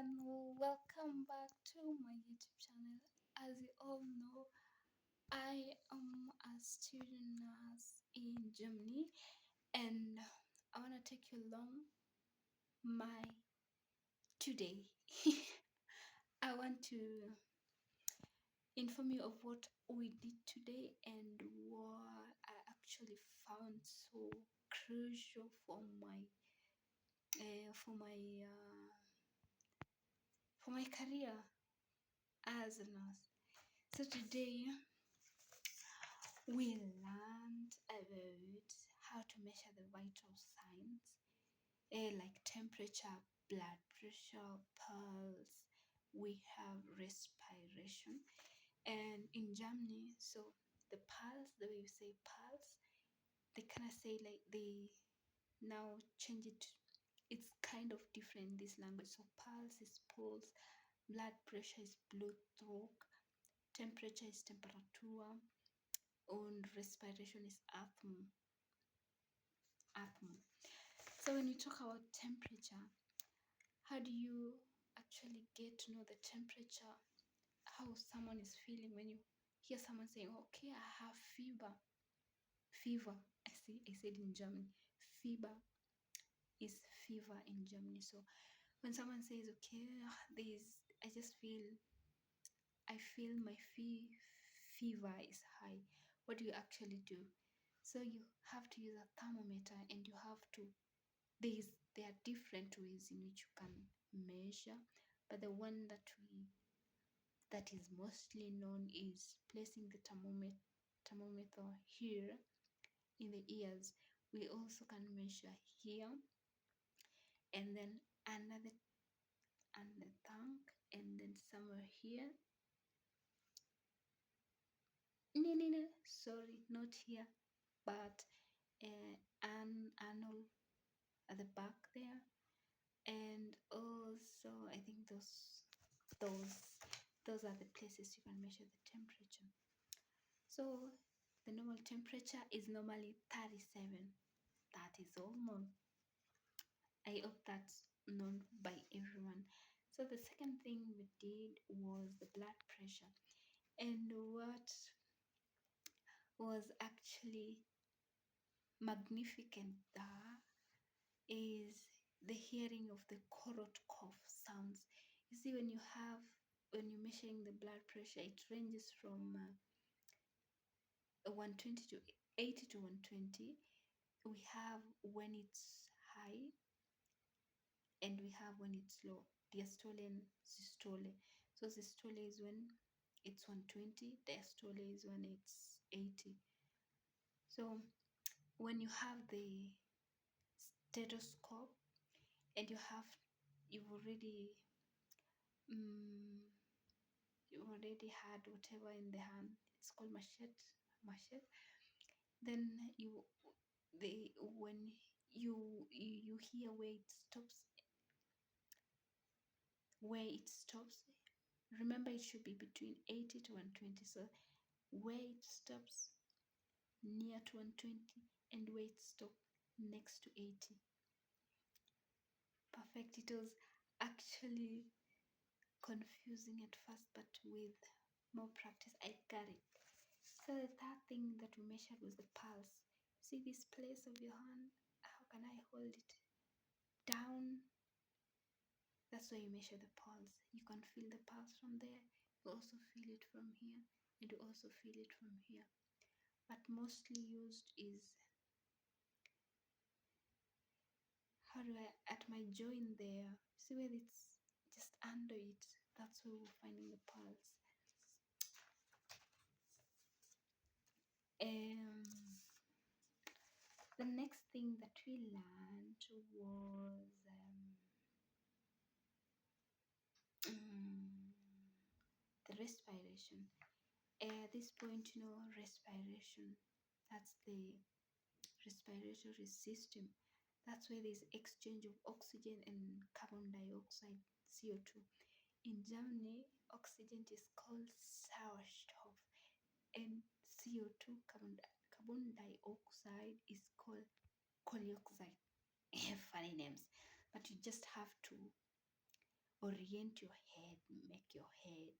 everyone, welcome back to my YouTube channel. As you all know, I am a student nurse in Germany and I want to take you along my today. I want to inform you of what we did today and what I actually found so crucial uh, for my uh, for my career as a nurse. So today we learned about how to measure the vital signs, like temperature, blood pressure, pulse. We have respiration, and in Germany, so the pulse, the way you say pulse, they kind of say like they now change it. It's kind of different in this language. So pulse is pulse, blood pressure is Blutdruck, temperature is Temperatur, and respiration is Atmung. So when we talk about temperature, how do you actually get to know the temperature, how someone is feeling when you hear someone saying, okay, I have fever. Fever, I said in German, fever is fever in Germany. So when someone says, okay, there's, I feel my fever is high, what do you actually do? So you have to use a thermometer and you have to there are different ways in which you can measure, but the one that is mostly known is placing the thermometer here in the ears. We also can measure here and then another and the tongue and then somewhere here. No, no, no, sorry, not here, but an anal at the back there, and also I think those those are the places you can measure the temperature. So the normal temperature is normally 37. That is all known. I hope that's known by everyone. So the second thing we did was the blood pressure, and what was actually magnificent there is the hearing of the corot cough sounds. You see, when you're measuring the blood pressure, it ranges from 120 to 80 to 120. We have when it's high and we have when it's low, diastole and systole. So systole is when it's 120, diastole is when it's 80. So when you have the stethoscope and you've already um, you already had whatever in the hand, it's called machete, then when you hear where it stops, remember it should be between 80 to 120. So where it stops near to 120 and where it stops next to 80. Perfect. It was actually confusing at first, but with more practice I got it. So the third thing that we measured was the pulse. See this place of your hand? How can I hold it down? That's why you measure the pulse. You can feel the pulse from there. You also feel it from here, and you also feel it from here. But mostly used is at my joint there. See where it's just under it. That's where we're finding the pulse. Um, the next thing that we learned was um, the respiration. At this point, respiration, that's the respiratory system. That's where there's exchange of oxygen and carbon dioxide, CO2. In Germany, oxygen is called Sauerstoff, and CO2, carbon dioxide, is called Kohlioxide. Funny names, but you just have to, orient your head, make your head.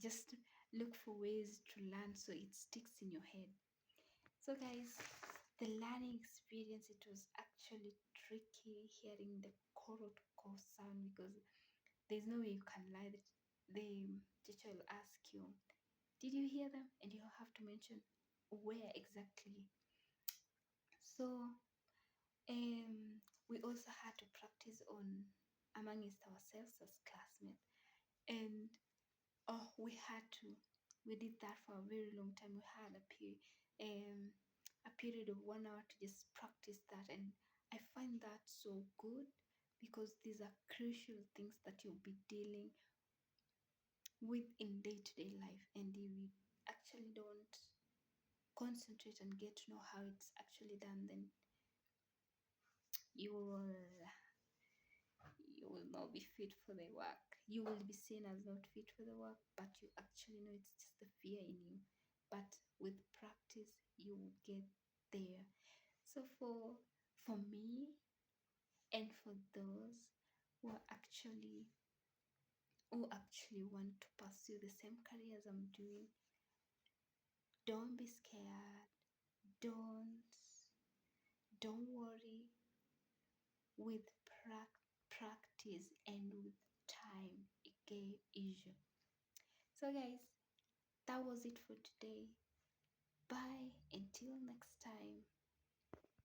Just look for ways to learn so it sticks in your head. So, guys, the learning experience, it was actually tricky hearing the korotko sound because there's no way you can lie. The teacher will ask you, did you hear them? And you have to mention where exactly. So, we also had to practice on amongst ourselves as classmates. And we did that for a very long time. We had a period of 1 hour to just practice that, and I find that so good because these are crucial things that you'll be dealing with in day-to-day life, and you actually don't concentrate and get to know how it's actually done, then you will you will not be fit for the work. You will be seen as not fit for the work, but you actually know it's just the fear in you. But with practice, you will get there. So for me and for those who actually want to pursue the same careers I'm doing, don't be scared. Don't don't worry. With practice and with time, it get easier. So, guys, that was it for today. Bye until next time.